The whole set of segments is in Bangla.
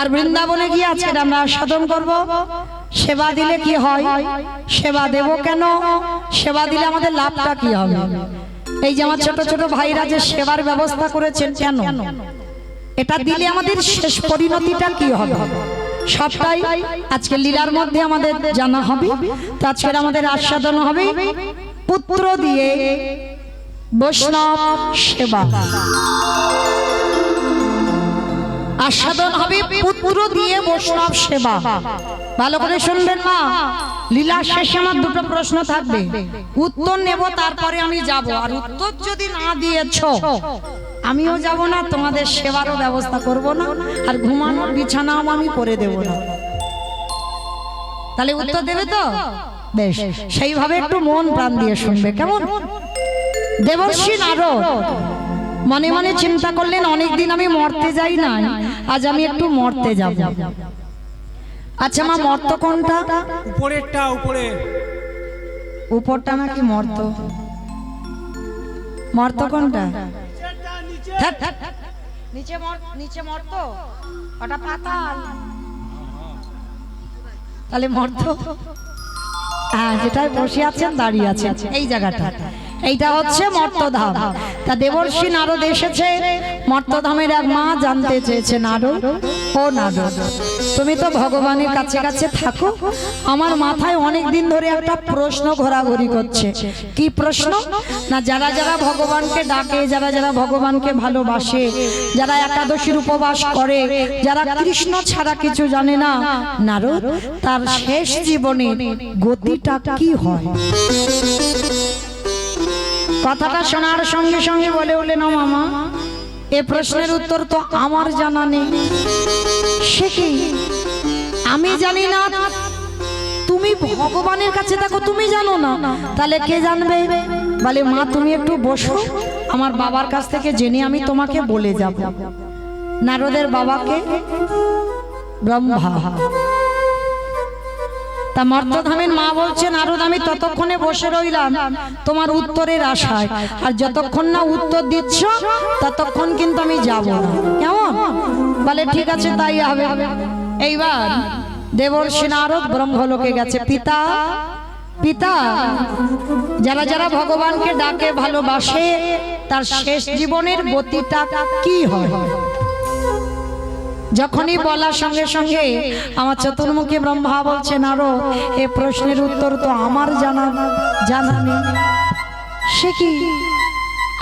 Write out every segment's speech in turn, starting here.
আর বৃন্দাবনে গিয়ে আজকে আমরা সাধন করব। সেবা দিলে কি হয়, সেবা দেব কেন, সেবা দিলে আমাদের লাভটা কি হবে, এই যে আমার ছোট ছোট ভাইরা যে সেবার ব্যবস্থা করেছেন কেন, এটা দিলে আমাদের শেষ পরিণতিটা কি হবে, সবটাই আজকে লীলার মধ্যে আমাদের জানা হবে। তো আজকের আমাদের আস্বাদন হবে পুত্র দিয়ে বৈষ্ণব সেবা। আস্বাদন হবে পুত্র দিয়ে বৈষ্ণব সেবা। ভালো করে শুনবেন মা, লীলা শেষে আমার দুটো প্রশ্ন থাকবে, উত্তর নেব, তারপরে আমি যাব। আর উত্তর যদি না দিয়েছো আমিও যাব না, তোমাদের সেবারও ব্যবস্থা করব না, আর ঘুমানোর বিছানাও আমি করে দেব না। তাহলে উত্তর দেবে তো? বেশ, সেইভাবে একটু মন প্রাণ দিয়ে শুনবে, কেমন? দেবর্ষি নারদ মনে মনে চিন্তা করলেন, অনেকদিন আমি মরতে যাই না, আজ আমি একটু মরতে যাব। আচ্ছা মা, মর্ত কোনটা? উপরেরটা। উপরে উপরটা নাকি মর্ত? মর্ত কোনটা? নিচে মর্ত, ওটা পাতাল। তাহলে মর্ত, হ্যাঁ, যেটায় বসে আছেন দাঁড়িয়ে আছেন এই জায়গাটা, এইটা হচ্ছে মর্তধাম। তা দেবর্ষি নারদ এসেছে মর্তধামের। এক মা জানতে চেয়েছে, নারদ ও নারদ, তুমি তো ভগবানের কাছে কাছে থাকো, আমার মাথায় অনেক দিন ধরে একটা প্রশ্ন ঘোরাঘুরি করছে। কি প্রশ্ন? না, যারা যারা ভগবানকে ডাকে, যারা যারা ভগবানকে ভালোবাসে, যারা একাদশীর উপবাস করে, যারা কৃষ্ণ ছাড়া কিছু জানে না, নারদ, তার শেষ জীবনে গতিটা কি হয়? কথাটা শোনার সঙ্গে সঙ্গে বলে উঠলেন, ও মামা, এ প্রশ্নের উত্তর তো আমার জানা নেই। সে কি? আমি জানি না? তুমি ভগবানের কাছে থাকো, তুমি জানো না? তাহলে কে জানবে? বলে, মা তুমি একটু বসো, আমার বাবার কাছ থেকে জেনে আমি তোমাকে বলে যাব। নারদের বাবাকে ব্রহ্মা। তা মর্তধামের মা বলছে, নারদ আমি ততক্ষণে বসে রইলাম তোমার উত্তরের আশায়, আর যতক্ষণ না উত্তর দিচ্ছ ততক্ষণ কিন্তু আমি যাব না, কেমন? বলে ঠিক আছে, তাই হবে। এইবার দেবর্ষি নারদ ব্রহ্মলোকে গেছে। পিতা, পিতা, যারা যারা ভগবানকে ডাকে ভালোবাসে, তার শেষ জীবনের গতিটা কি হয়? যখনই বলার সঙ্গে সঙ্গে আমার চতুর্মুখী ব্রহ্মা বলছে, নারদ, এই প্রশ্নের উত্তর তো আমার জানা নেই। সে কি?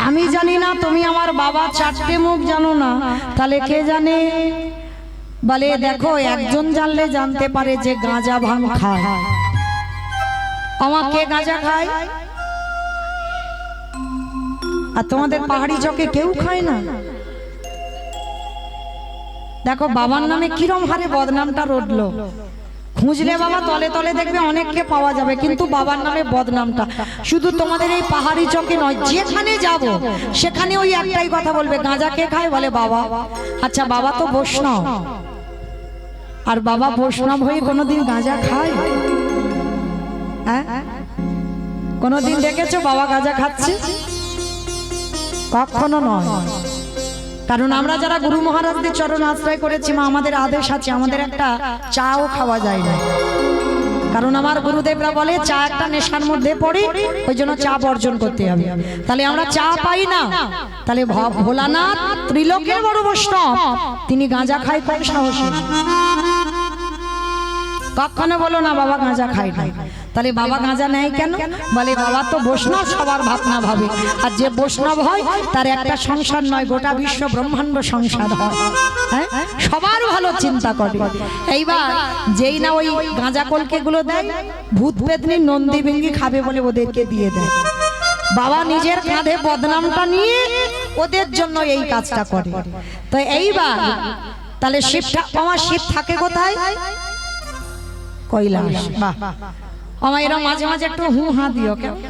আমি জানি না? তুমি আমার বাবা চারটে মুখ জানো না, তাহলে কে জানে? বলে, দেখো, একজন জানলে জানতে পারে যে গাঁজা ভাঙ খায়। আমাকে গাঁজা খায়? আর তোমাদের পাহাড়ি চকে কেউ খায় না? দেখো বাবার নামে কিরম হারে বদনামটা রটলো। খুঁজলে বাবা তলে তলে দেখবে অনেককে পাওয়া যাবে, কিন্তু বাবার নামে বদনামটা শুধু তোমাদের এই পাহাড়ি চকে নয়, যেখানে যাব সেখানে ওই একটাই কথা বলবে, গাঁজা কে খায়? বলে বাবা। আচ্ছা, বাবা তো বৈষ্ণব, আর বাবা বৈষ্ণব হয়ে কোনোদিন গাঁজা খায়? হ্যাঁ, কোনোদিন দেখেছো বাবা গাঁজা খাচ্ছে? কখনো নয়। কারণ আমরা যারা গুরু মহারাজদের চরণ আশ্রয় করেছি, মা, আমাদের আদেশ আছে, আমাদের একটা চাও খাওয়া যায় না। কারণ আমার গুরুদেবরা বলে চা একটা নেশার মধ্যে পড়ে, ওই জন্য চা বর্জন করতে হবে। তাহলে আমরা চা পাই না, তাহলে ভোলানাথ ত্রিলোকের বড় বৈষ্ণব, তিনি গাঁজা খায় কোন সাহসে? কখনো বলো না বাবা গাঁজা খায় না। তাহলে বাবা গাঁজা নেয় কেন? বলে বাবা তো বৈষ্ণব, সবার ভাবনা ভাবে, আর যে বৈষ্ণব হয় তার একটা সংসার নয়, গোটা বিশ্ব ব্রহ্মাণ্ড সংসার হয়। হ্যাঁ, সবার ভালো চিন্তা করে। এইবার যেই না ওই গাঁজা কলকে গুলো দেয়, ভূত পেতনি নন্দী ভেঙ্গি খাবে বলে ওদেরকে দিয়ে দেয়। বাবা নিজের কাঁধে বদনামটা নিয়ে ওদের জন্য এই কাজটা করে। তো এইবার তাহলে শিবটা, আমার শিব থাকে কোথায়? কৈলাস। বাহ, আমার এরকম মাঝে মাঝে একটু হু হা দিও কেমন?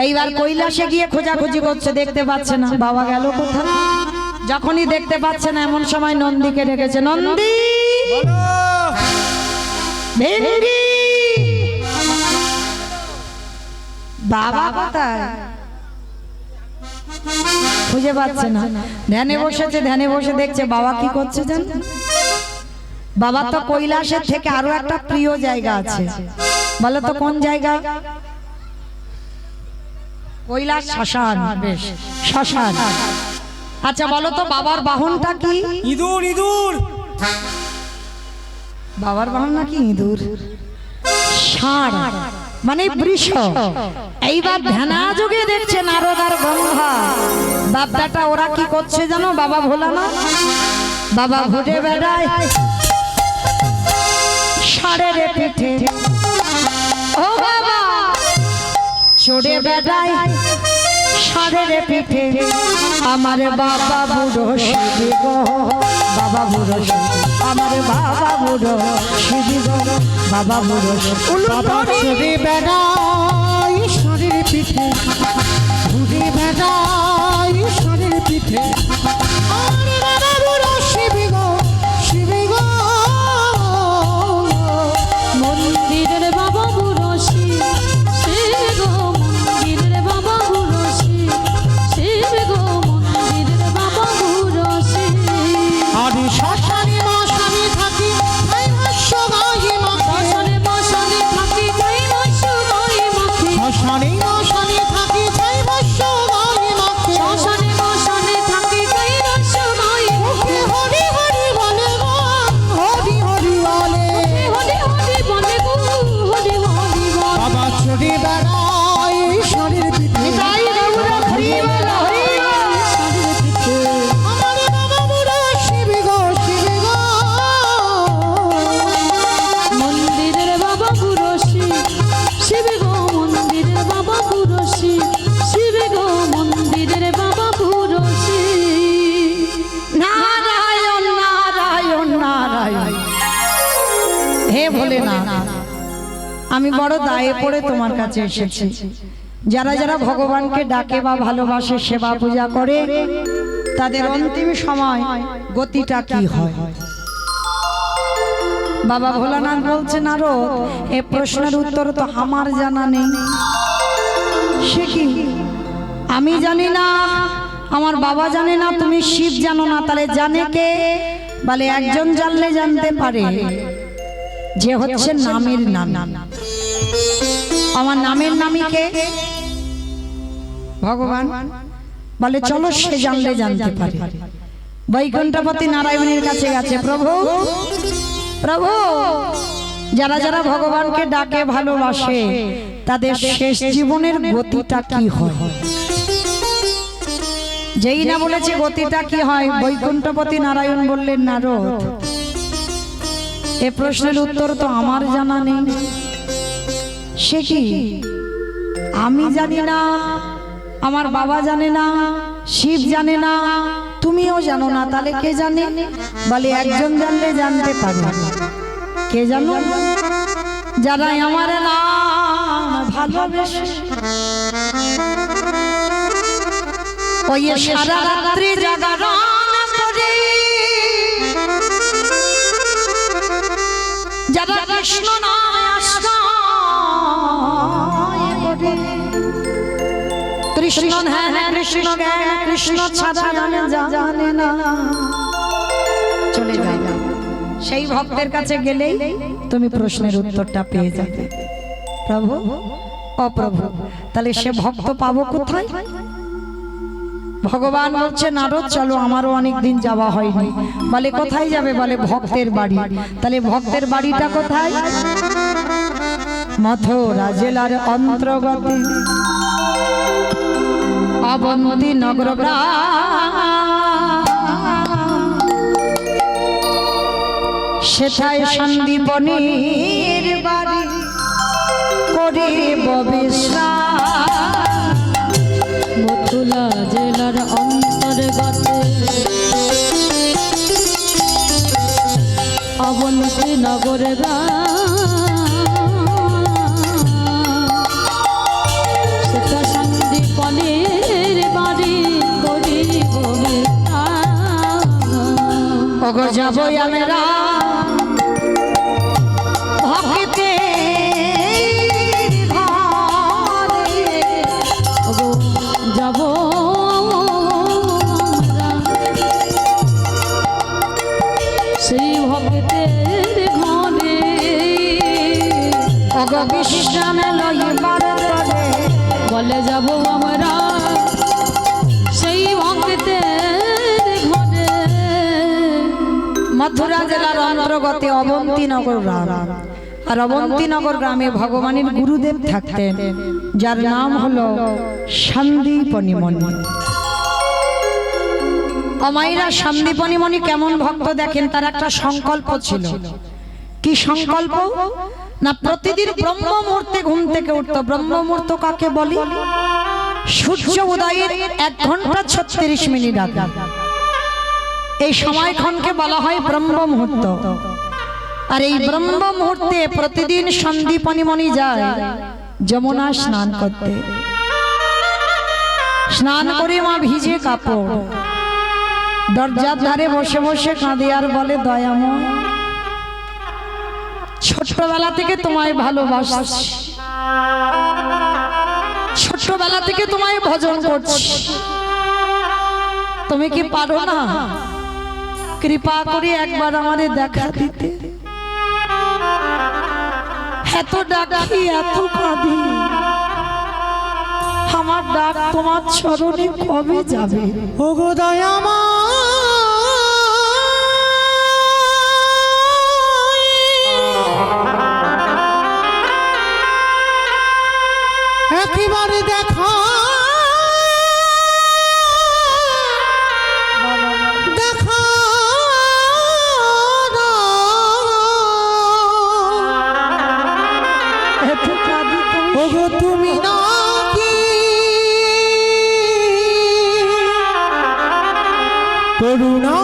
এইবার কৈলাসে গিয়ে খোঁজাখুঁজি করছে, দেখতে পাচ্ছে না বাবা গেল কোথায়। যখনই দেখতে পাচ্ছে না, এমন সময় নন্দীকে ডেকেছে, নন্দী ভেঙ্গি, বাবা কোথায়? খুঁজে পাচ্ছে না। ধ্যানে বসেছে, ধ্যানে বসে দেখছে বাবা কি করছে জান? বাবা তো কৈলাসের থেকে আরো একটা প্রিয় জায়গা আছে, বলো তো কোন জায়গা? কৈলাস শ্মশান। বেশ, শ্মশান। আচ্ছা বলো তো বাবার বাহনটা কি? ইঁদুর ইঁদুর। বাবার বাহন নাকি ইঁদুর? ষাঁড় মানে বৃষ। এইবার ধ্যানা যুগে দেখছে নারদ আর গঙ্গা বাপ বেটা ওরা কি করছে জানো? বাবা ভোলা না, বাবা ঘুরে বেড়ায় ষাঁড়ের পিঠে, ও বাবা চড়ে বেড়ায় ষাঁড়ের পিঠে। আমার বাবা বুড়ো শিবি গো, বাবা বুড়ো শিবি, আমার বাবা বুড়ো শিবি গো, বাবা বুড়ো বাবা চড়ে বেড়াই ষাঁড়ের পিঠে, ঘুরে বেড়াই ষাঁড়ের পিঠে। আমার বাবা বুড়ো শিবি গো, শিবি গো। মন্দিরের বাবা বুড়ো শিব, শিব গো মন্দিরের বাবা বুড়ো শিব, শিব গো মন্দিরের বাবা বুড়ো শিব। আরে শ্মশানে মশানে থাকি তাই ভাষ্য গায়ে মাখে, শ্মশানে মশানে থাকি তাই ভাষ্য গায়ে মাখে, শ্মশানে মশানে থাকি তাই ভাষ্য গায়ে মাখে। শ্মশানে মশানে থাকি তাই ভাষ্য গায়ে মাখে। হরি হরি বলে গো, হরি হরি বলে। হরি হরি বলে গো, হরি হরি বলে। বাবা চড়ে বেড়াই ষাঁড়ের পিঠে, ষাঁড়ের পিঠে আমার বাবা বুড়ো শিবি গো, শিবি গো। মন্দিরের বাবা বুড়ো শিব, শিব গো মন্দিরের বাবা বুড়ো শিব, শিব গো মন্দিরের বাবা বুড়ো শিব। নারায়ণ নারায়ণ নারায়ণ। হে ভোলেনাথ, আমি বড় দায়ে পড়ে তোমার কাছে এসেছি। যারা যারা ভগবানকে ডাকে বা ভালোবাসে, সেবা পূজা করে, তাদের অন্তিম সময় গতিটা কি হয়? বাবা ভোলানাথ বলছেন আরো, এ প্রশ্নের উত্তর তো আমার জানা নেই। সে কি? আমি জানি না, আমার বাবা জানে না, তুমি শিব জানো না, তাহলে জানে কে? বলে একজন জানলে জানতে পারে, যে হচ্ছে নামের নাম। আমার নামের নামই কে? ভগবান। বলে চলো সে জানলে জানতে পারে। বৈকুণ্ঠপতি নারায়ণের কাছে গেছে, প্রভু প্রভু, যারা যারা ভগবানকে ডাকে ভালোবাসে, তাদের শেষ জীবনের গতিটা কি হয়? যেই না বলেছে গতিটা কি হয়, বৈকুণ্ঠপতি নারায়ণ বললেন, নারদ এ প্রশ্নের উত্তর তো আমার জানা নেই। সে কি? আমি জানি না, আমার বাবা জানে না, শিব জানে না, তুমিও জানো না, তাহলে কে জানে? বলে একজন জানলে জানতে পারে। কে জানো? যারা আমার নাম ভালোবেসে, ওই সারা রাত্রি জাগরণ করে, যারা কৃষ্ণ নামে আশ্রয় করে, কৃষ্ণ ধ্যান কৃষ্ণ জ্ঞান কৃষ্ণ ছাড়া জানে না। চলে যাও, সেই ভক্তের কাছে গেলেই তুমি প্রশ্নের উত্তরটা পেয়ে যাবে। প্রভু, ও প্রভু, তাহলে সে ভক্ত পাবো কোথায়? ভগবান বলছে, নারদ চলো, আমারও অনেক দিন যাওয়া হয়নি। বলে কোথায় যাবে? বলে ভক্তের বাড়ি। তাহলে ভক্তের বাড়িটা কোথায়? মথুরা জেলার অন্তর্গত অবন্তী নগর সেথায় সন্দীপনীর বাড়ি করিব বিশ্রাম। মথুরা জেলার অন্তর্গত অবন্তী নগরে সেটা সন্দীপনের বাড়ি করিব বিশ্রাম। ওগো যাবো আমরা ভক্তে যাব সেই ভক্ত ভক্তের ঘরে অগ বিশ্রামে লইবার তরে বলে যাব আমরা সেই ভক্তের ঘরে। মথুরা জেলার অন্তর্গত অবন্তীনগর গ্রাম। আর অবন্তীনগর গ্রামে ভগবানের গুরুদেব থাকতেন, যার নাম হলো সন্দীপনী মণি। অমাইরা সন্দীপনী মণি কেমন ভক্ত দেখেন, তার একটা সংকল্প ছিল। কি সংকল্প? না প্রতিদিন ব্রহ্ম মুহূর্তে ঘুম থেকে উঠতো। ব্রহ্ম মুহূর্ত কাকে বলি? সূর্য উদয়ের 1 ঘন্টা 36 মিনিট আগে এই সময়ক্ষণকে বলা হয় ব্রহ্ম মুহূর্ত। আর এই ব্রহ্ম মুহূর্তে প্রতিদিন সন্দীপনী মণি যায় যমুনা স্নান করতে। স্নান করে মা ভিজে কাপড় দরজার ধারে বসে বসে কাঁদে আর বলে, দয়াময়, ছোটবেলা থেকে তোমায় ভালোবাসছি, ছোটবেলা থেকে তোমায় ভজন করছি, তুমি কি পারো না কৃপা করে একবার আমারে দেখা দিতে? এত ডাকি এত কাঁদি, আমার ডাক তোমার চরণে কবে যাবে? ওগো দয়াময়, একেবারে দেখা দেখা এত কাঁদি তুমি ওগো তুমি নাকি করুণা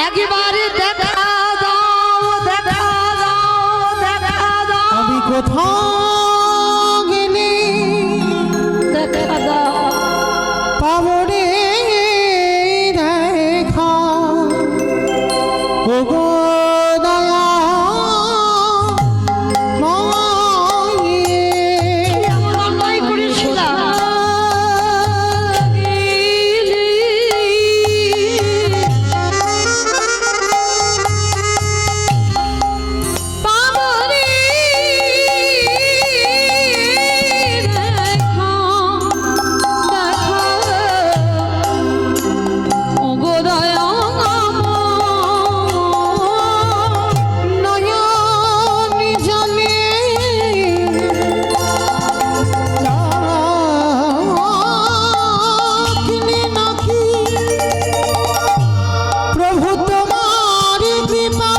একেবারে দেখা দাও, দেখা দাও, দেখা দাও, আমি কোথাও গেলে দেখা দাও। পাবো রে দেখা ওগো দয়া এমন অন্যায় করেছিলাম, নয়নি জলে কিনে নাকি প্রভু তোমার কৃপা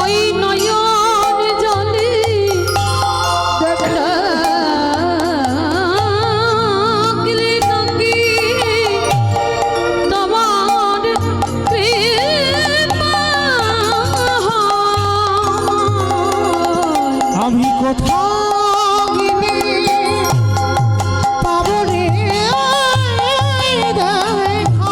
ওই নয়ন জলে ডাকলে নাকি তোমার কৃপা হয়। আমি কোথাও গেলে পাবো রে দেখা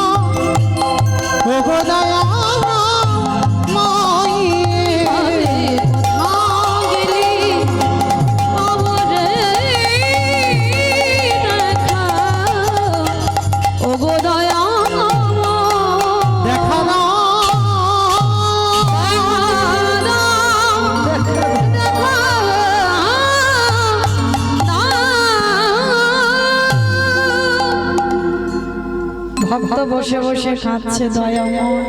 ওগো দয়া দেখা না ভক্ত বসে বসে কাঁদছে, দয়াময়,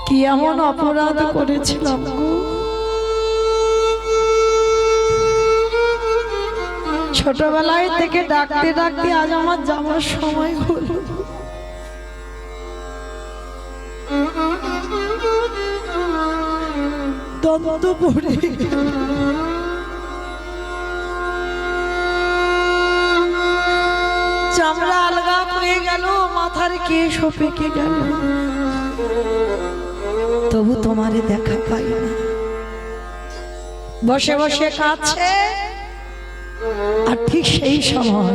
কি এমন অপরাধ করেছিলাম গো? ছোটবেলায় থেকে ডাকতে ডাকতে আজ আমার যাওয়ার সময় হলো। দন্ত পড়ে চামড়া আলগা হয়ে গেল, মাথার কেশ পেকে গেল, তবু তোমারে দেখা পাই না। বসে বসে কাঁদছে। আর ঠিক সেই সময়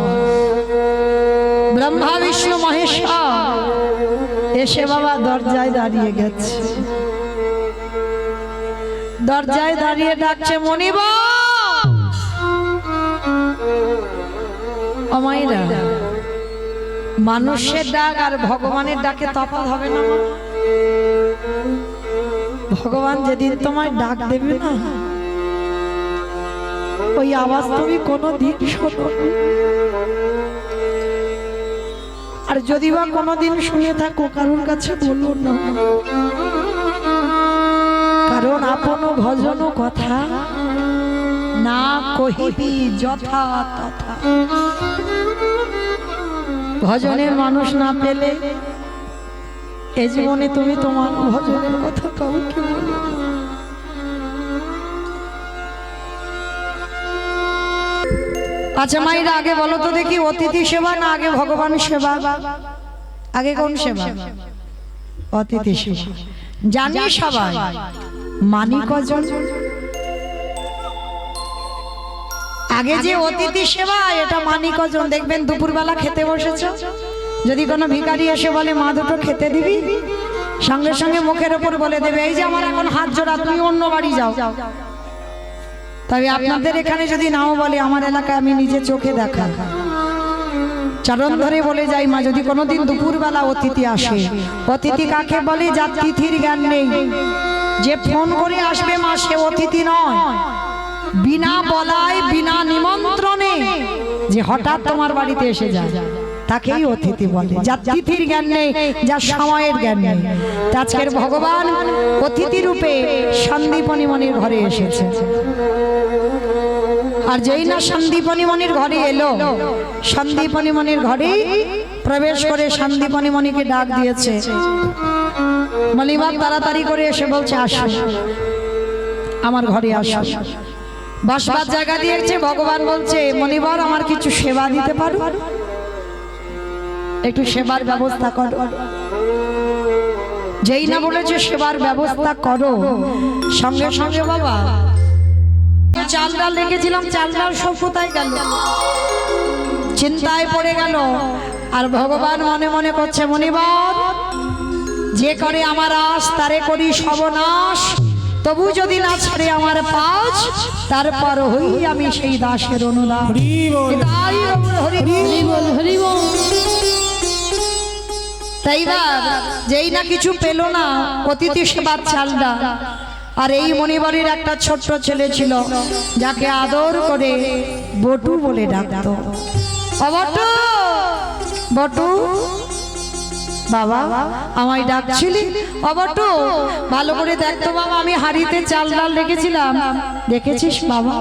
ব্রহ্মা বিষ্ণু মহেশ্বর এসে বাবা দরজায় দাঁড়িয়ে গেছে। দরজায় দাঁড়িয়ে ডাকছে মনিবা। ও মায়েরা, মানুষের ডাক আর ভগবানের ডাকে তফাৎ হবে না? ভগবান যেদিন তোমায় ডাক দেবে না, ওই আওয়াজ তুমি কোনোদিন শোনো। আর যদি বা কোনোদিন শুনে থাকো, কারোর কাছে বলো না, কারণ আপন ভজন কথা না কহিবি যথা তথা। ভজনের মানুষ না পেলে এই জীবনে তুমি তোমার ভজনের কথা কাউকে বলো না। আচ্ছা মায়েরা, আগে বলো তো দেখি, অতিথি সেবা না আগে ভগবান সেবা? আগে কোন সেবা? অতিথি সেবা। জানি সবাই, মানি কজন? আগে যে অতিথি সেবা, এটা মানি কজন? দেখবেন দুপুরবেলা খেতে বসেছো, যদি কোনো ভিখারি এসে বলে মা দুটো খেতে দিবি, সঙ্গে সঙ্গে মুখের ওপর বলে দেবে এই যে আমার এখন হাত জোড়া, তুমি অন্য বাড়ি যাও। তবে আপনাদের এখানে যদি নাও বলে, আমার এলাকায় আমি নিজে চোখে দেখা, চরণ ধরে বলে যাই মা, যদি কোনোদিন দুপুরবেলা অতিথি আসে, অতিথি কাকে বলে? যার তিথির জ্ঞান নেই, যে ফোন করে আসবে মা সে অতিথি নয়। বিনা বলায় বিনা নিমন্ত্রণে যে হঠাৎ তোমার বাড়িতে এসে যায় তাকেই অতিথি বলে। যার তিথির জ্ঞান নেই, যার সময়ের জ্ঞান নেই। আজকের ভগবান অতিথি রূপে সন্দীপনী মনির ঘরে এসেছে। আর যেই না সন্দীপনী মনির ঘরে এলো, সন্দীপনী মনির ঘরে প্রবেশ করে সন্দীপনী মনিকে ডাক দিয়েছে। মলিবাগ তাড়াতাড়ি করে এসে বলছে আসো, আমার ঘরে আসো। বসবার জায়গা দিয়েছে। ভগবান বলছে মনিবার, আমার কিছু সেবা দিতে পারো? একটু সেবার ব্যবস্থা করো। যেই না বলেছে সেবার ব্যবস্থা করো, সঙ্গে সঙ্গে বাবা চাল ডাল রেখেছিলাম, চাল ডাল সব কোথায় গেল? চিন্তায় পড়ে গেল। আর ভগবান মনে মনে করছে মনিবার, যে করে আমার আশ তারে করি সর্বনাশ, তবু যদি না ছাড়ে আমার পাঁচ, তারপর হই আমি সেই দাসের অনুদান। তাই বা যেই না কিছু পেল না অতিথি সেবার চালটা, আর এই মনিবাড়ির একটা ছোট্ট ছেলে ছিল যাকে আদর করে বটু বলে ডাকতো। বটু, বটু বাবা আমায় ডাকছিলি? বটু ভালো করে দেখতো বাবা, আমি হাড়িতে চাল ডাল রেখেছিলাম, দেখেছিস বাবা?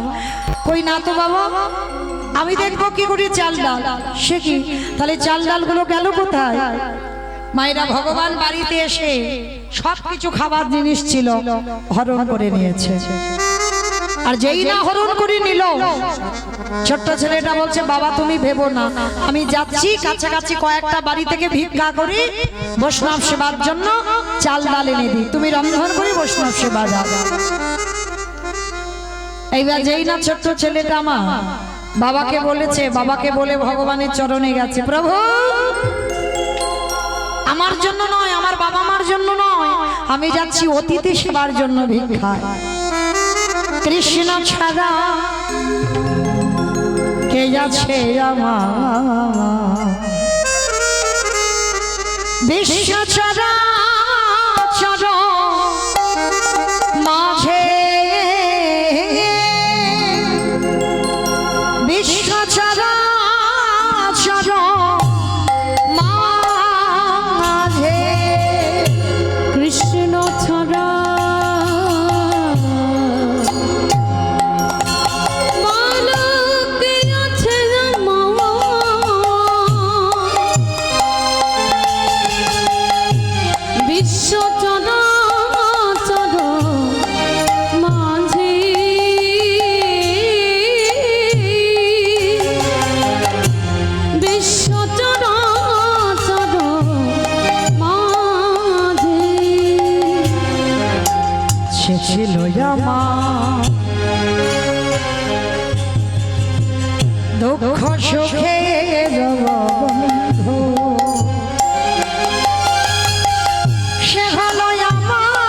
কই না তো বাবা। আমি দেখবো কি করে চাল ডাল? সে কি, তাহলে চাল ডাল গুলো গেল কোথায়? মায়েরা, ভগবান বাড়িতে এসে সবকিছু খাবার জিনিস ছিল হরণ করে নিয়েছে। আর যেই না হরণ করে নিল, ছোট্ট ছেলেটা বলছে বাবা তুমি ভেবো না, আমি যাচ্ছি কাছাকাছি কয়েকটা বাড়ি থেকে ভিক্ষা করি, বৈষ্ণব সেবার জন্য চাল ডাল এনে দিই, তুমি রন্ধন করে বৈষ্ণব সেবা দাও। এইবার যেই না ছোট্ট ছেলেটা মা বাবাকে বলেছে, বাবাকে বলে ভগবানের চরণে গেছে, প্রভু আমার জন্য নয়, আমার বাবা মার জন্য নয়, আমি যাচ্ছি অতিথি সেবার জন্য ভিক্ষায়। কৃষ্ণ ছাড়া কে যাচ্ছে আমার, বিশ্ব ছাড়া চর মাঝে, বিশ্ব ছাড়া চর মাঝে, কৃষ্ণ ছাড়া ছিল আমার দুঃখ সুখে বন্ধু, সে হলো আমার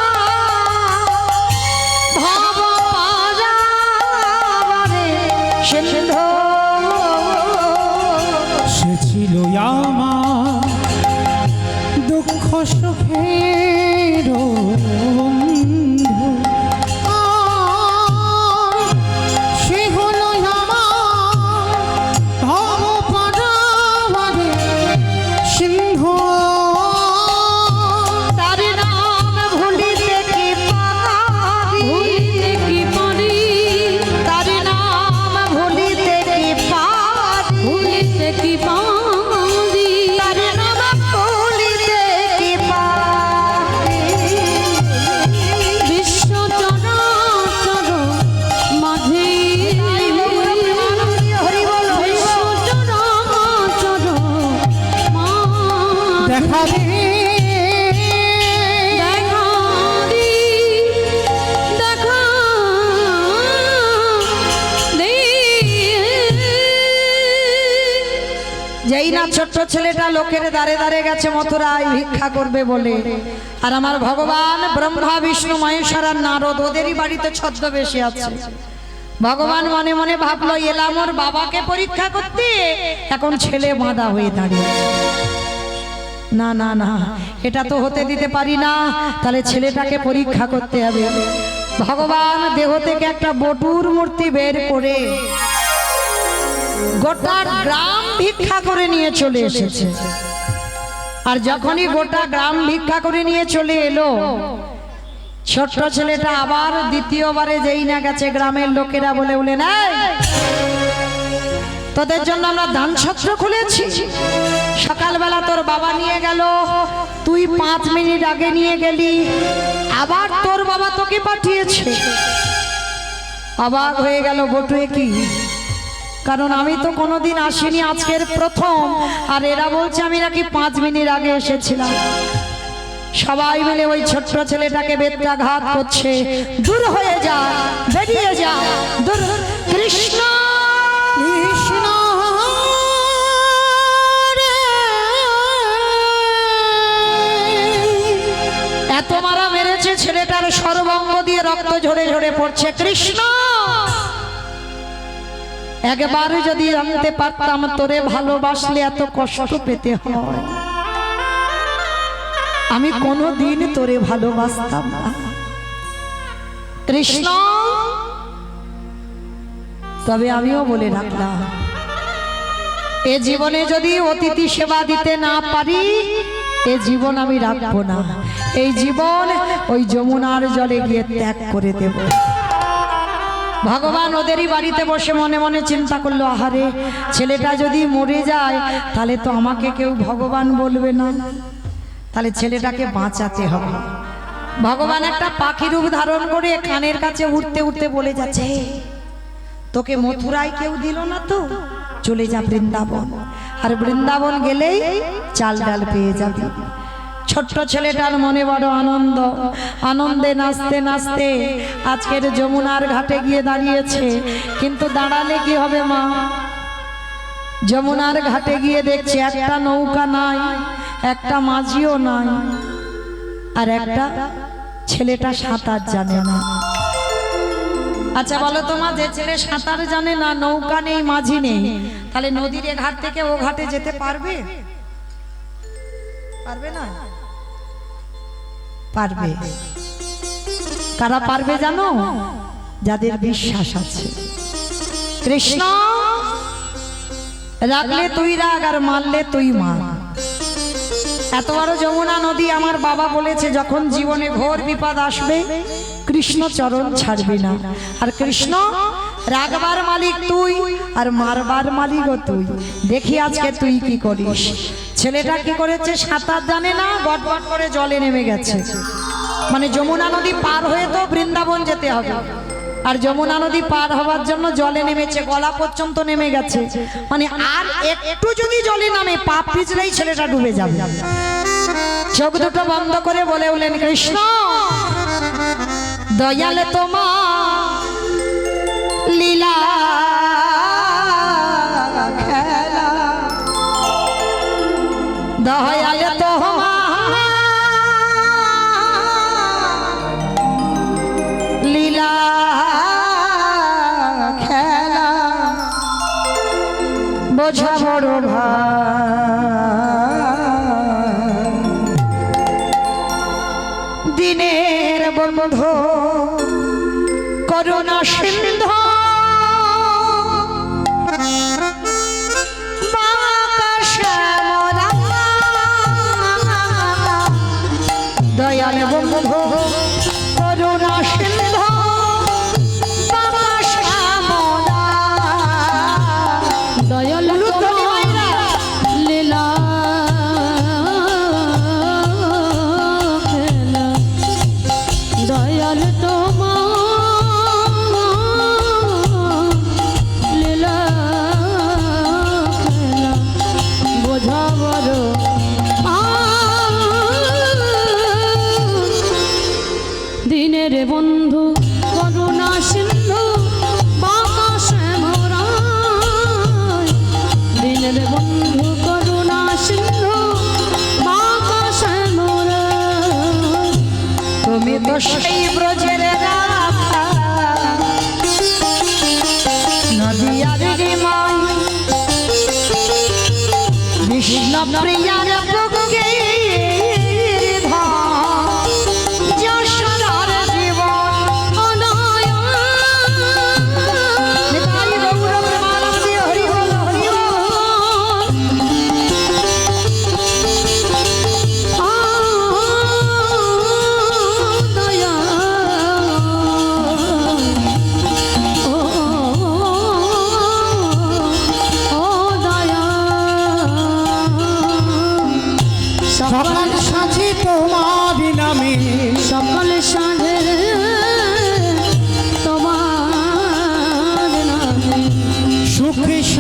যেই না ছোট্ট ছেলেটা লোকের দ্বারে দ্বারে গেছে মথুরায় ভিক্ষা করবে বলে, আর আমার ভগবান ব্রহ্মা বিষ্ণু মহেশ্বর আর নারদ ওদেরই বাড়িতে ছদ্মবেশে আছে। ভগবান মনে মনে ভাবলো এলাম ওর বাবাকে পরীক্ষা করতে, এখন ছেলে বাঁধা হয়ে দাঁড়িয়েছে। না না না, এটা তো হতে দিতে পারি না, তাহলে ছেলেটাকে পরীক্ষা করতে হবে। ভগবান দেহ থেকে একটা বটুর মূর্তি বের করে গোটা গ্রাম ভিক্ষা করে নিয়ে চলে এসেছে। আর যখনই গোটা গ্রাম ভিক্ষা করে নিয়ে চলে এলো, ছোট্ট ছেলেটা আবার দ্বিতীয়বারে যেই না গেছে, গ্রামের লোকেরা বলে বলে নাই তোদের জন্য আমরা দান ছত্র খুলেছি। সকালবেলা তোর বাবা নিয়ে গেল, তুই 5 মিনিট আগে নিয়ে গেলি, আবার তোর বাবা তোকে পাঠিয়েছে। অবাক হয়ে গেল বটুয়ে, কি কারণ আমি তো কোনোদিন আসিনি, আজকের প্রথম, আর এরা বলছে আমি নাকি 5 মিনিট আগে এসেছিলাম। সবাই মিলে ওই ছোট্ট ছেলেটাকে বেত্রাঘাত করছে, দূর হয়ে যা, বেরিয়ে যা, দূর। কৃষ্ণ কৃষ্ণ এত মারা মেরেছে, ছেলেটার সর্বাঙ্গ দিয়ে রক্ত ঝরে ঝরে পড়ছে। কৃষ্ণ একবার যদি জানতে পারতাম তোরে ভালোবাসলে এত কষ্ট পেতে হয়, আমি কোনোদিন তোরে ভালোবাসতাম না। কৃষ্ণ তবে আমিও বলে রাখলাম, এ জীবনে যদি অতিথি সেবা দিতে না পারি, এ জীবন আমি রাখবো না। এই জীবন ওই যমুনার জলে গিয়ে ত্যাগ করে দেব। ভগবান ওদেরই বাড়িতে বসে মনে মনে চিন্তা করলো, আহারে ছেলেটা যদি মরে যায় তাহলে তো আমাকে কেউ ভগবান বলবে না, তাহলে ছেলেটাকে বাঁচাতে হবে। ভগবান একটা পাখি রূপ ধারণ করে কানের কাছে উঠতে উঠতে বলে যাচ্ছে, তোকে মথুরায় কেউ দিল না তো, চলে যা বৃন্দাবন, আর বৃন্দাবন গেলেই চাল ডাল পেয়ে যাবে। ছোট্ট ছেলেটার মনে বড় আনন্দ, আনন্দে নাচতে নাচতে আজকের যমুনার ঘাটে গিয়ে দাঁড়িয়েছে। কিন্তু দাঁড়ালে কি হবে মা? যমুনার ঘাটে গিয়ে দেখছে একটা নৌকা নাই, একটা মাঝিও নাই, আর একটা ছেলেটা সাঁতার জানে না। আচ্ছা বলো তোমার, যে ছেলে সাঁতার জানে না, নৌকা নেই, মাঝি নেই, তাহলে নদীর এ ঘাট থেকে ও ঘাটে যেতে পারবে? পারবে না? পারবে। কারা পারবে জানো? যাদের বিশ্বাস আছে। কৃষ্ণ রাগলে তুই রাগ, আর মারলে তুই মার। এত বড় যমুনা নদী, আমার বাবা বলেছে যখন জীবনে ঘোর বিপদ আসবে কৃষ্ণ চরণ ছাড়বি না। আর কৃষ্ণ রাগবার মালিক তুই, আর মারবার মালিকও তুই। দেখি আজকে তুই কি করিস। ছেলেটা কি করেছে? সাঁতার জানে না, গটগট করে জলে নেমে গেছে। মানে যমুনা নদী পার হয়ে তো বৃন্দাবন যেতে হবে, আর যমুনা নদী পার হওয়ার জন্য জলে নেমেছে, গলা পর্যন্ত নেমে গেছে। মানে আর একটু যদি জলে নামে, পা পিছলেই ছেলেটা ডুবে যাবে। চোখ দুটো বন্ধ করে বলে উঠলেন, কৃষ্ণ দয়াল তোমার লীলা খেলা, দয়াল তোমার লীলা খেলা, বোঝা বড় দিনের বন্ধু করুণা সিন্ধু, দয়াল বন্ধু করুণা সিন্ধু, দয়াল লীলা খেলা, দয়াল তোমার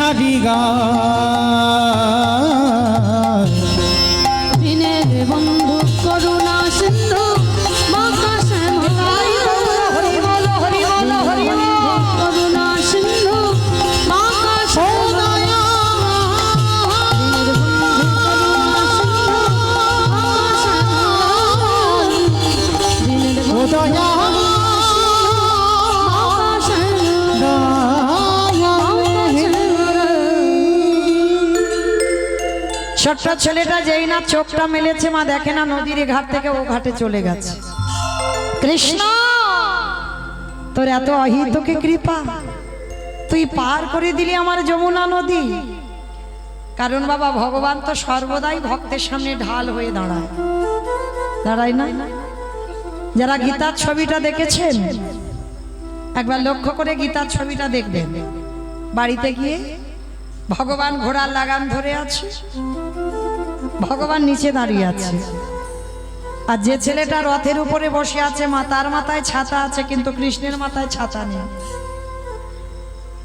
বিহারি গায় দিনের বন্ধু করুণা সিন্ধু মাতা শ্যামলাই হরি বল হরি বল হরি বল। করুণা সিন্ধু মাতা শ্যামলাই দিনের বন্ধু করুণা সিন্ধু মাতা শ্যামলাই দিনের বন্ধু দয়া ছোট্ট ছেলেটা যেই না চোখটা মেলেছে মা দেখে না নদীর এ ঘাট থেকে ও ঘাটে চলে গেছে। কৃষ্ণ তোর এত অহিতকে কৃপা, তুই পার করে দিলি আমার যমুনা নদী। কারণ বাবা ভগবান তো সর্বদাই ভক্তের সামনে ঢাল হয়ে দাঁড়ায়, দাঁড়ায় না? যারা গীতার ছবিটা দেখেছেন একবার লক্ষ্য করে গীতার ছবিটা দেখবেন। বাড়িতে গিয়ে ভগবান ঘোড়ার লাগাম ধরে আছে, ভগবান নিচে দাঁড়িয়ে আছে, আর যে ছেলেটা রথের উপরে বসে আছে মা তার মাথায় ছাতা আছে, কিন্তু কৃষ্ণের মাথায় ছাতা নেই।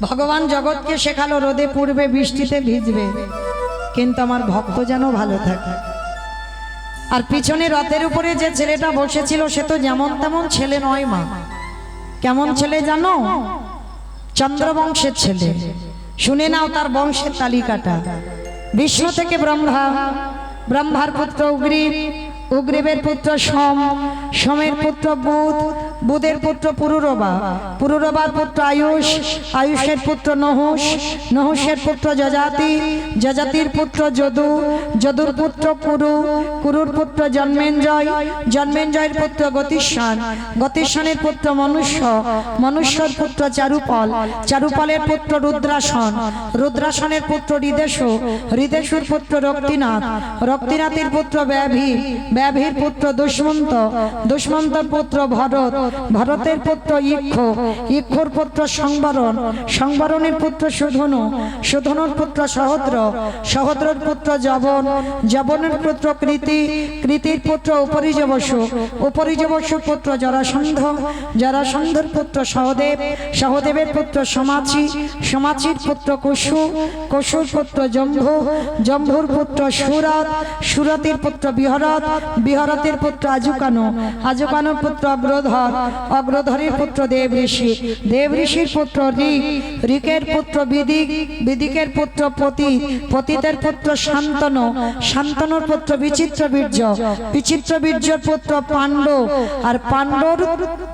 ভগবান জগৎকে শেখালো রোদে পড়বে বৃষ্টিতে ভিজবে, কিন্তু আমার ভক্ত যেন ভালো থাকে। আর পিছনে রথের উপরে যে ছেলেটা বসেছিল সে তো যেমন তেমন ছেলে নয় মা। কেমন ছেলে জানো? চন্দ্রবংশের ছেলে। শুনে নাও তার বংশের তালিকাটা। বিষ্ণু থেকে ব্রহ্মা, ব্রহ্মার পুত্র উগ্রীব, উগ্রীবের পুত্র সোম, সোমের পুত্র বুধ, বুধের পুত্র পুরুরবা, পুরুরবার পুত্র আয়ুষ, আয়ুষের পুত্র নহুষ, নহুষের পুত্র যজাতি, যজাতির পুত্র যদু, যদুর পুত্র কুরু, কুরুর পুত্র জন্মেঞ্জয়, জন্মেঞ্জয়ের পুত্র গতিস্বান, গতিস্বানের পুত্র মনুষ্য, মনুষ্যর পুত্র চারুপল, চারুপলের পুত্র রুদ্রাসন, রুদ্রাসনের পুত্র হৃদেশু, হৃদেশুর পুত্র রক্তিনাথ, রক্তিনাথের পুত্র ব্যাভি, ব্যাভীর পুত্র দুষ্মন্ত, দুষ্মন্তর পুত্র ভরত, ভরতের পুত্র ইক্ষ, ইক্ষুর পুত্র সংবরণ, সংবরণের পুত্র সুধনু, সুধনুর পুত্র সহদ্র, সহদ্রর পুত্র জবন, জবনের পুত্র কৃতি, কৃতির পুত্র উপরিজবসু, উপরিজবসুর পুত্র জরাসন্ধ, জরাসন্ধর পুত্র সহদেব, সহদেবের পুত্র সমাচি, সমাচির পুত্র কুশু, কুশুর পুত্র জম্ভু, জম্ভুর পুত্র সুরত, সুরতির পুত্র বিহরত, বিহরতের পুত্র আজুকানু, আজুকানুর পুত্র অগ্রধর, অগ্রধরের পুত্র দেব ঋষি, দেব ঋষির পুত্র ঋক, ঋকের পুত্র বিদিক, বিদিকের পুত্র পতিত, পতিতের পুত্র শান্তনু, শান্তনুর পুত্র বিচিত্র বীর্য, বিচিত্র বীর্যের পুত্র পাণ্ডু, আর পাণ্ডুর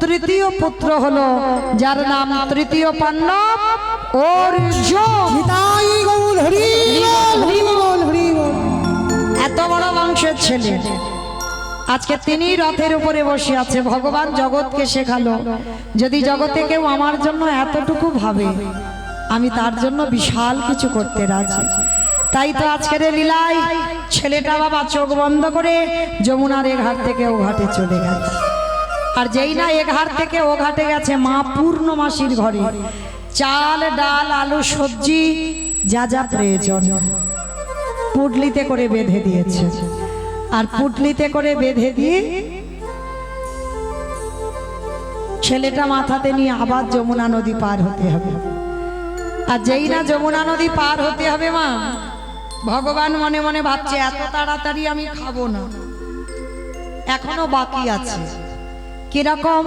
তৃতীয় পুত্র হলো যার নাম তৃতীয় পাণ্ডব অর্জুন। নিতাই গৌর হরি বল হরি বল হরি বল। এত বড় বংশের ছেলে, আজকে তিনি রথের উপরে বসে আছে। ভগবান জগৎকে শেখালো যদি জগতে কেউ আমার জন্য এতটুকু ভাবে আমি তার জন্য বিশাল কিছু করতে রাজি। তাই তো আজকের এই লীলায় ছেলেটা বাবা চোখ বন্ধ করে যমুনার এ ঘাট থেকে ও ঘাটে চলে গেছে। আর যেই না এ ঘাট থেকে ও ঘাটে গেছে মা পূর্ণমাসীর ঘরে চাল ডাল আলু সবজি যা যা প্রয়োজন পুটলিতে করে বেঁধে দিয়েছে। আর পুটলিতে করে বেঁধে দিয়ে ছেলেটা মাথাতে নিয়ে আবার যমুনা নদী পার হতে হবে। আর যেই না যমুনা নদী পার হতে হবে মা ভগবান মনে মনে ভাবছে এত তাড়াতাড়ি আমি খাবো না, এখনো বাকি আছে। কিরকম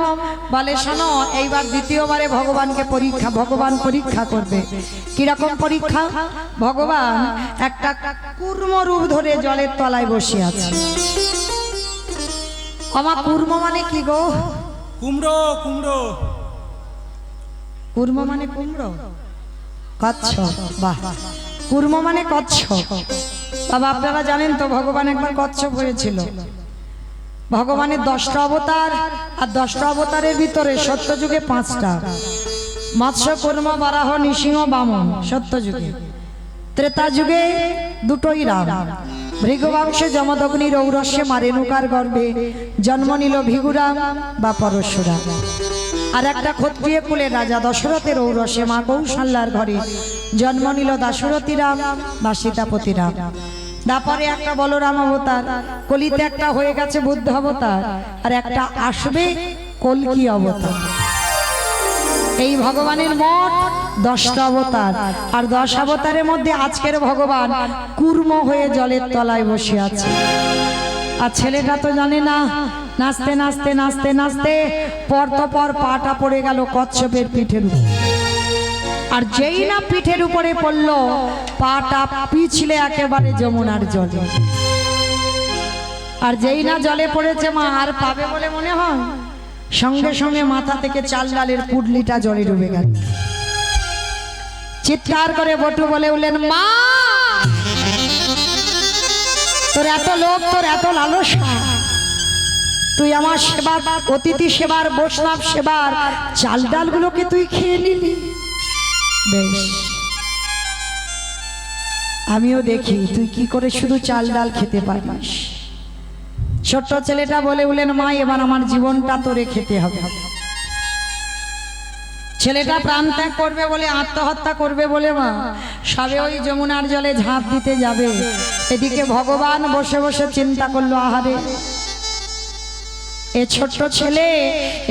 বলে শোনো, এইবার দ্বিতীয়বারে ভগবানকে পরীক্ষা, ভগবান পরীক্ষা করবে। কিরকম পরীক্ষা? ভগবান একটা কুর্ম রূপ ধরে জলের তলায় বসে আছে। আমার কুর্ম মানে কি গো? কুমড়ো কুমড়ো। কুর্ম মানে কুমড়ো, কচ্ছপ। বাহ, কুর্ম মানে কচ্ছপ। বাবা আপনারা জানেন তো ভগবান একবার কচ্ছপ হয়েছিল। ভগবানের 10টা অবতার, আর 10টা অবতারের ভিতরে সত্যযুগে 5টা, মৎস্য কুর্ম বারাহ নৃসিংহ বামন সত্যযুগে। ত্রেতা যুগে 2টোই রাম। ভৃগুবংশে যমদগ্নি রৌরস্যে মা রেণুকার গর্ভে জন্ম নিল ভিগুরাম বা পরশুরাম। আর একটা ক্ষত্রিয় কুলের রাজা দশরথের ঔরসে মা কৌশল্যার ঘরে জন্ম নিল দাশরথী রাম বা সীতাপতি রাম। তারপরে একটা বলরাম অবতার, কলিতে একটা হয়ে গেছে বুদ্ধ অবতার, আর একটা আসবে কল্কি অবতার। এই ভগবানের মোট 10টা অবতার, আর 10 অবতারের মধ্যে আজকের ভগবান কুর্ম হয়ে জলের তলায় বসে আছে। আর ছেলেটা তো জানে না, নাচতে নাচতে নাচতে নাচতে পর পাটা পড়ে গেল কচ্ছপের পিঠের উপর। আর যেই না পিঠের উপরে পড়লো, পাটা পিছলে একেবারে যমুনার জলে। আর যেই না জলে পড়েছে মা, আর পাবে বলে মনে হয়, সঙ্গে সঙ্গে মাথা থেকে চাল ডালের পুডলিটা জলে ডুবে গেল। চিৎকার করে বটু বলে উঠলেন, মা তোর এত লোক, তোর এত লালসা, তুই আমার সেবার, অতিথি সেবার, বৈষ্ণব সেবার চাল ডালগুলোকে তুই খেয়ে নিলি। বেশ, আমিও দেখি তুই কি করে শুধু চাল ডাল খেতে পারিস। ছোট্ট ছেলেটা বলে উঠলেন, মা এবার আমার জীবনটা তোরে খেতে হবে। ছেলেটা প্রাণ ত্যাগ করবে বলে, আত্মহত্যা করবে বলে মা সবে ওই যমুনার জলে ঝাঁপ দিতে যাবে, এদিকে ভগবান বসে বসে চিন্তা করলো, আহারে এ ছোট্ট ছেলে,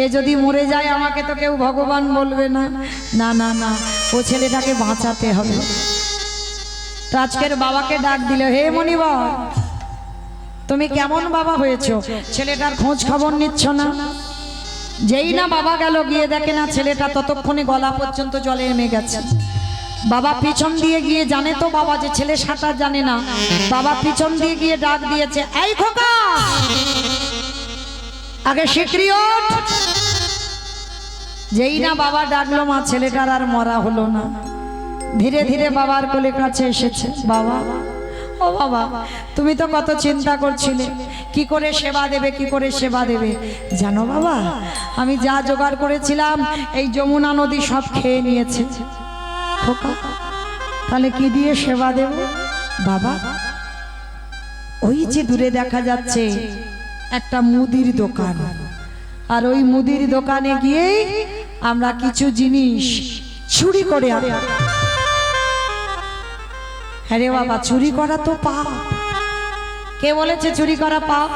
এ যদি মরে যায় আমাকে তো কেউ ভগবান বলবে না। না না না, ও ছেলেটাকে বাঁচাতে হবে। তো আজকের বাবাকে ডাক দিল, হে মনিবর তুমি কেমন বাবা হয়েছো, ছেলেটার খোঁজ খবর নিচ্ছ না? যেই না বাবা গেল, গিয়ে দেখে না ছেলেটা ততক্ষণে গলা পর্যন্ত জলে নেমে গেছে। বাবা পিছন দিয়ে গিয়ে, জানে তো বাবা যে ছেলে সাঁতার জানে না, বাবা পিছন দিয়ে গিয়ে ডাক দিয়েছে, এই খোকা আগে শিগগিরই ওঠ। যেই না বাবা ডাকলো, মা ছেলেটার আর মরা হলো না, ধীরে ধীরে বাবার কোলে কাছে এসেছে। বাবা, ও বাবা, তুমি তো কত চিন্তা করছিলে কি করে সেবা দেবে, কি করে সেবা দেবে। জানো বাবা, আমি যা জোগাড় করেছিলাম এই যমুনা নদী সব খেয়ে নিয়েছে। খোকা, তাহলে কি দিয়ে সেবা দেব? বাবা, ওই যে দূরে দেখা যাচ্ছে একটা মুদির দোকান, আর ওই মুদির দোকানে গিয়ে আমরা কিছু জিনিস চুরি করে আনি। হ্যাঁ রে বাবা, চুরি করা তো পাপ। কে বলেছে চুরি করা পাপ?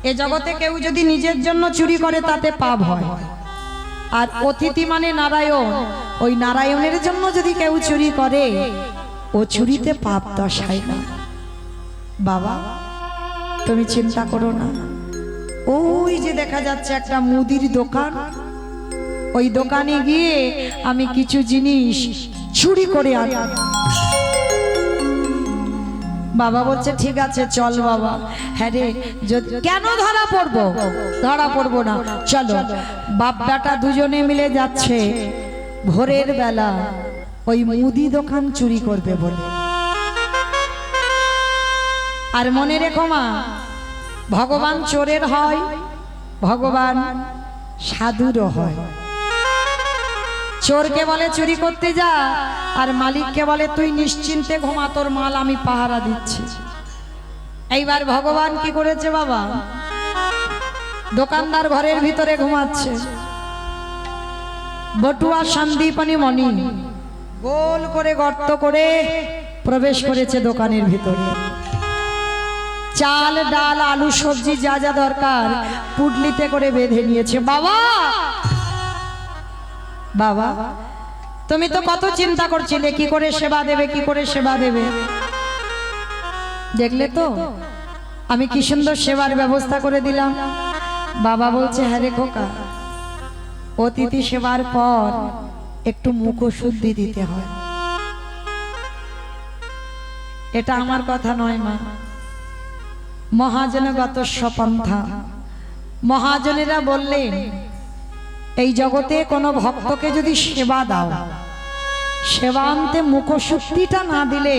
এ জগতে কেউ যদি নিজের জন্য চুরি করে তাতে পাপ হয়, আর অতিথি মানে নারায়ণ, ওই নারায়ণের জন্য যদি কেউ চুরি করে ও চুরিতে পাপ দশায় না। বাবা তুমি চিন্তা করো না, ওই যে দেখা যাচ্ছে একটা মুদির দোকান, ওই দোকানে গিয়ে আমি কিছু জিনিস চুরি করে আনি। বাবা বলছে ঠিক আছে চল বাবা। হ্যাঁ রে, কেন ধরা পড়বো? ধরা পড়বো না, চলো। বাপ বেটা দুজনে মিলে যাচ্ছে ভোরের বেলা ওই মুদি দোকান চুরি করবে বলে। আর মনে রেখো মা, ভগবান চোরের হয়, ভগবান সাধুরও হয়। চোরকে বলে চুরি করতে যা, আর মালিককে বলে তুই নিশ্চিন্তে ঘুমা, তোর মাল আমি পাহারা দিচ্ছি। এইবার ভগবান কি করেছে বাবা, দোকানদার ঘরের ভিতরে ঘুমাচ্ছে, বটুয়া সন্দীপনী মণি গোল করে গর্ত করে প্রবেশ করেছে দোকানের ভিতরে। চাল ডাল আলু সবজি যা যা দরকার পুডলিতে করে বেঁধে নিয়েছে। বাবা, বাবা তুমি তো কত চিন্তা করছিলে কি করে সেবা দেবে, কি করে সেবা দেবে। দেখলে তো আমি কি সুন্দর সেবার ব্যবস্থা করে দিলাম। বাবা বলছে, হ্যাঁ রে খোকা, অতিথি সেবার পর একটু মুখশুদ্ধি দিতে হয়। এটা আমার কথা নয় মা, মহাজনগত সপন্থা। মহাজনেরা বললেন, এই জগতে কোনো ভক্তকে যদি সেবা দাও, সেবান্তে মুখশুদ্ধিটা না দিলে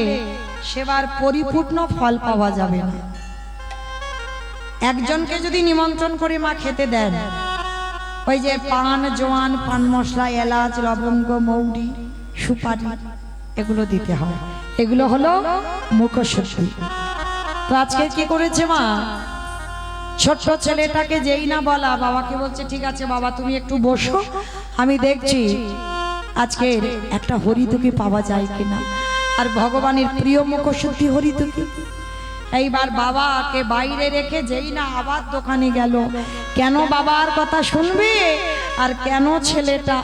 সেবার পরিপূর্ণ ফল পাওয়া যাবে না। একজনকে যদি নিমন্ত্রণ করে মা খেতে দেন, ওই যে পান জোয়ান, পান মশলা, এলাচ, লবঙ্গ, মৌরি, সুপারি এগুলো দিতে হয়। এগুলো হলো মুখশুদ্ধি। তো আজকে কি করেছে মা, ছোট্ট ছেলেটাকে যেই না বলা, বাবাকে বলছে ঠিক আছে বাবা তুমি একটু বসো, আমি দেখছি আজকে একটা হরিতুকি পাওয়া যায় কিনা। আর ভগবানের প্রিয় মুখশুদ্ধি হরিতুকি। এইবার বাবাকে বাইরে রেখে যেই না আবার দোকানে গেল। কেন বাবার কথা শুনবে আর কেন ছেলেটা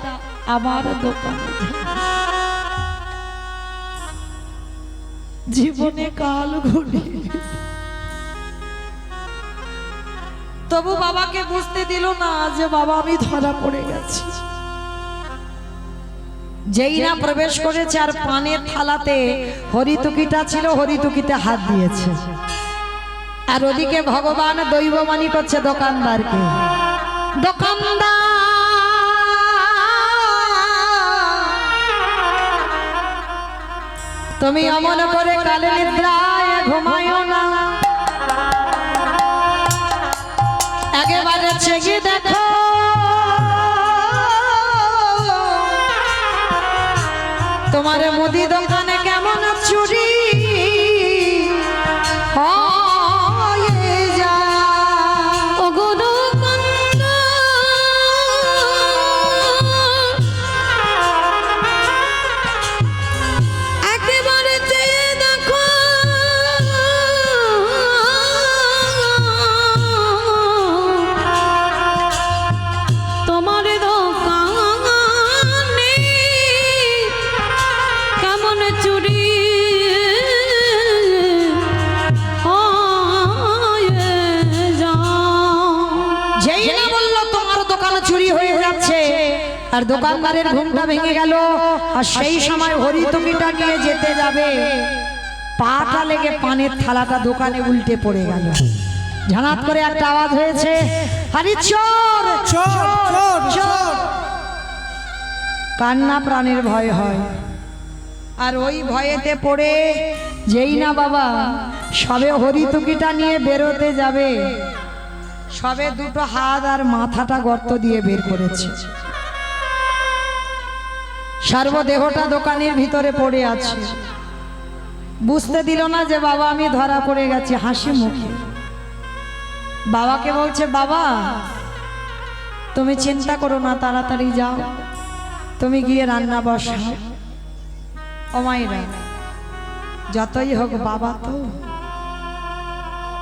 আমার দোকানে জীবনে কাল ঘুরে, তবু বাবাকে বুঝতে দিল না যে বাবা আমি ধরা পড়ে গেছি। যেই না প্রবেশ করেছে আর পানের থালাতে হরিতুকিটা ছিল, হরিতুকিতে হাত দিয়েছে, আর ওদিকে ভগবান দৈবমানি করছে দোকানদারকে, দোকানদার তুমি অমন করে কালে নিদ্রায় ঘুমায়ো না, একেবারে চেগে দেখো তোমার মুদি দোকানে কেমন চুরি হয়ে যায়। ও গো দোকানদার, একেবারে চেয়ে দেখো তোমার দোকানে কেমন চুরি হয়ে যায়। যেই না বললো তোমার দোকানে চুরি হয়ে যাচ্ছে, আর দোকানদারের ঘুমটা ভেঙে গেল, আর সেই সময় হরিতুকিটা নিয়ে যেতে যাবে, পাটা লেগে পানের থালাটা দোকানে উল্টে পড়ে গেল। ঝানাত করে একটা আওয়াজ হয়েছে, আরে চোর চোর চোর চোর। কান্না প্রাণের ভয় হয়, আর ওই ভয়েতে পড়ে যেই না বাবা সবে হরিতুকিটা নিয়ে বেরোতে যাবে, সবে দুটো হাত আর মাথাটা গর্ত দিয়ে বের করেছে, সর্বদেহটা দোকানের ভিতরে পড়ে আছে। বুঝতে দিল না যে বাবা আমি ধরা পড়ে গেছি। হাসি মুখে বাবাকে বলছে, বাবা তুমি চিন্তা করো না, তাড়াতাড়ি যাও, তুমি গিয়ে রান্না বসাও। ও মায়েরা, যতই হোক বাবা তো,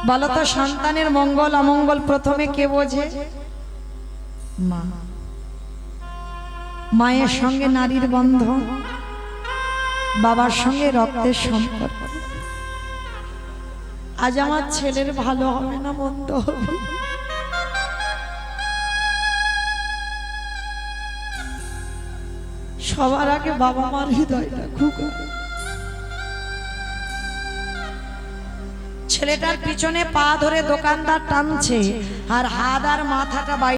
বলো তো সন্তানের মঙ্গল অমঙ্গল প্রথমে কে বোঝে? মা। মায়ের সঙ্গে নারীর বন্ধন, বাবার সঙ্গে রক্তের সম্পর্ক। আজ আমার ছেলের ভালো হবে না মন্দ হবে, সবার আগে বাবা মার হৃদয়টা খুব। ছেলেটার পিছনে পা ধরে দোকানদার টানছে, আর হাত আর মাথাটা বাইরে